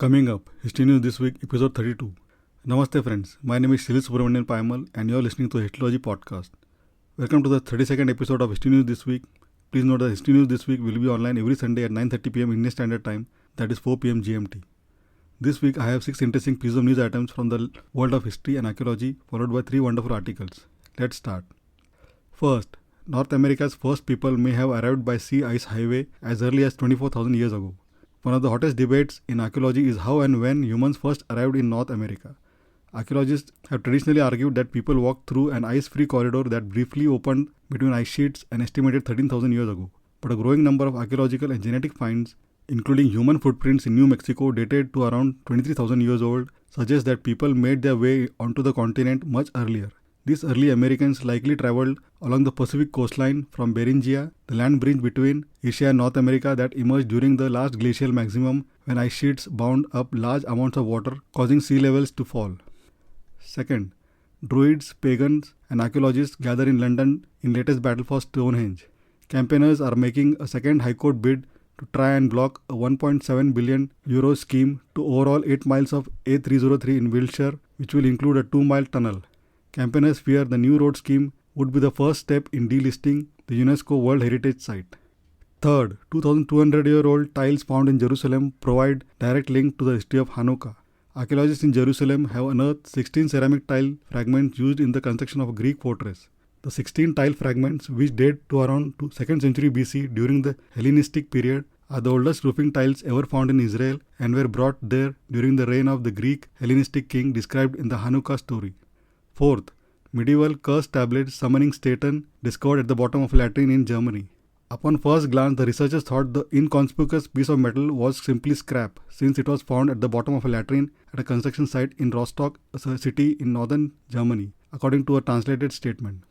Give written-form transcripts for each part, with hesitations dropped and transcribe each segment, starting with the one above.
Coming up, History News This Week, Episode 32. Namaste friends, my name is Shilis Subramanian Paimal and you are listening to the Histology Podcast. Welcome to the 32nd episode of History News This Week. Please note that History News This Week will be online every Sunday at 9:30 pm Indian Standard Time, that is 4 pm GMT. This week I have 6 interesting pieces of news items from the world of history and archaeology, followed by 3 wonderful articles. Let's start. First, North America's first people may have arrived by sea ice highway as early as 24,000 years ago. One of the hottest debates in archaeology is how and when humans first arrived in North America. Archaeologists have traditionally argued that people walked through an ice-free corridor that briefly opened between ice sheets an estimated 13,000 years ago. But a growing number of archaeological and genetic finds, including human footprints in New Mexico dated to around 23,000 years old, suggest that people made their way onto the continent much earlier. These early Americans likely traveled along the Pacific coastline from Beringia, the land bridge between Asia and North America that emerged during the last glacial maximum when ice sheets bound up large amounts of water, causing sea levels to fall. Second, druids, pagans, and archaeologists gather in London in latest battle for Stonehenge. Campaigners are making a second High Court bid to try and block a €1.7 billion scheme to overhaul 8 miles of A303 in Wiltshire, which will include a 2-mile tunnel. Campaigners fear the new road scheme would be the first step in delisting the UNESCO World Heritage Site. Third, 2,200-year-old tiles found in Jerusalem provide direct link to the history of Hanukkah. Archaeologists in Jerusalem have unearthed 16 ceramic tile fragments used in the construction of a Greek fortress. The 16 tile fragments, which date to around 2nd century BC during the Hellenistic period, are the oldest roofing tiles ever found in Israel and were brought there during the reign of the Greek Hellenistic king described in the Hanukkah story. Fourth, medieval cursed tablets summoning Satan discovered at the bottom of a latrine in Germany. Upon first glance, the researchers thought the inconspicuous piece of metal was simply scrap, since it was found at the bottom of a latrine at a construction site in Rostock, a city in northern Germany, according to a translated statement.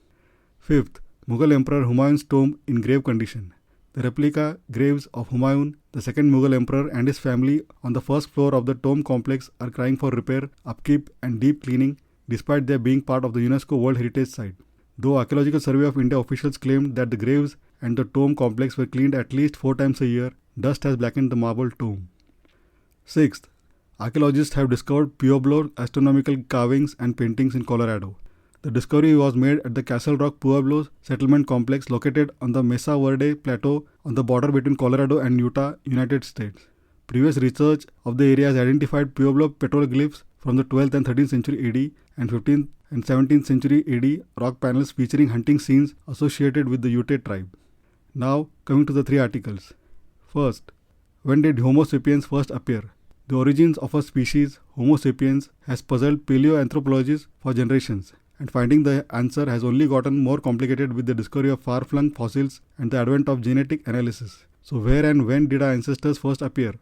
Fifth, Mughal Emperor Humayun's tomb in grave condition. The replica graves of Humayun, the second Mughal emperor, and his family on the first floor of the tomb complex are crying for repair, upkeep, and deep cleaning, despite their being part of the UNESCO World Heritage Site. Though Archaeological Survey of India officials claimed that the graves and the tomb complex were cleaned at least 4 times a year, dust has blackened the marble tomb. Sixth, archaeologists have discovered Pueblo astronomical carvings and paintings in Colorado. The discovery was made at the Castle Rock Pueblo settlement complex located on the Mesa Verde Plateau on the border between Colorado and Utah, United States. Previous research of the area has identified Pueblo petroglyphs from the 12th and 13th century AD and 15th and 17th century AD rock panels featuring hunting scenes associated with the Ute tribe. Now, coming to the 3 articles. First, when did Homo sapiens first appear? The origins of a species, Homo sapiens, has puzzled paleoanthropologists for generations, and finding the answer has only gotten more complicated with the discovery of far-flung fossils and the advent of genetic analysis. So where and when did our ancestors first appear?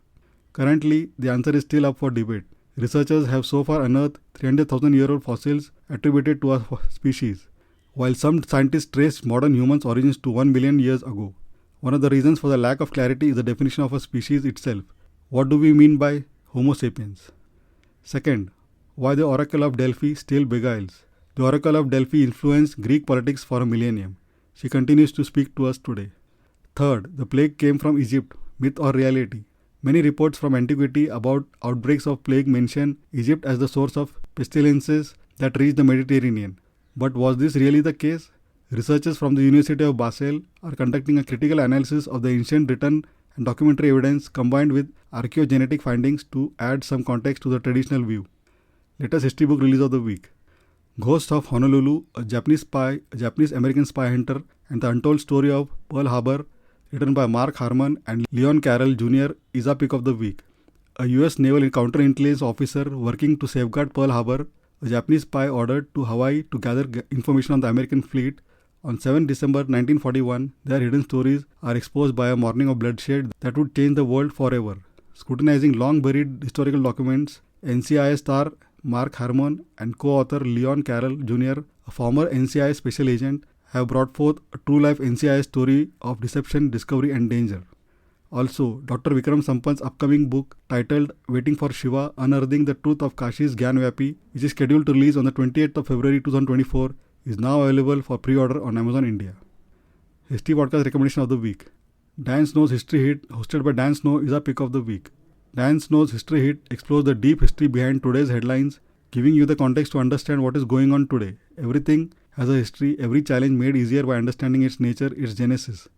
Currently, the answer is still up for debate. Researchers have so far unearthed 300,000-year-old fossils attributed to our species, while some scientists trace modern humans' origins to 1 million years ago. One of the reasons for the lack of clarity is the definition of a species itself. What do we mean by Homo sapiens? Second, why the Oracle of Delphi still beguiles. The Oracle of Delphi influenced Greek politics for a millennium. She continues to speak to us today. Third, the plague came from Egypt, myth or reality. Many reports from antiquity about outbreaks of plague mention Egypt as the source of pestilences that reached the Mediterranean. But was this really the case? Researchers from the University of Basel are conducting a critical analysis of the ancient written and documentary evidence combined with archaeogenetic findings to add some context to the traditional view. Latest history book release of the week. Ghost of Honolulu, a Japanese-American spy hunter, and the untold story of Pearl Harbor, written by Mark Harmon and Leon Carroll Jr., is our pick of the week. A US naval counterintelligence officer working to safeguard Pearl Harbor, a Japanese spy ordered to Hawaii to gather information on the American fleet. On 7 December 1941, their hidden stories are exposed by a morning of bloodshed that would change the world forever. Scrutinizing long-buried historical documents, NCIS star Mark Harmon and co-author Leon Carroll Jr., a former NCIS special agent, have brought forth a true-life NCIS story of deception, discovery and danger. Also, Dr. Vikram Sampant's upcoming book titled Waiting for Shiva, Unearthing the Truth of Kashi's Gyan Vapi, which is scheduled to release on the 28th of February 2024, is now available for pre-order on Amazon India. History Podcast Recommendation of the Week. Dan Snow's History Hit, hosted by Dan Snow, is our pick of the week. Ryan Snow's History Hit explores the deep history behind today's headlines, giving you the context to understand what is going on today. Everything has a history, every challenge made easier by understanding its nature, its genesis.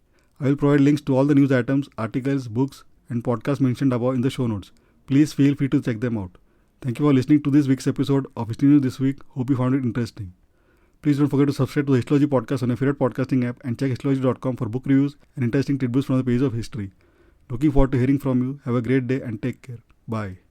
I will provide links to all the news items, articles, books, and podcasts mentioned above in the show notes. Please feel free to check them out. Thank you for listening to this week's episode of History News This Week. Hope you found it interesting. Please don't forget to subscribe to the Histology podcast on your favorite podcasting app and check histology.com for book reviews and interesting tidbits from the pages of history. Looking forward to hearing from you. Have a great day and take care. Bye.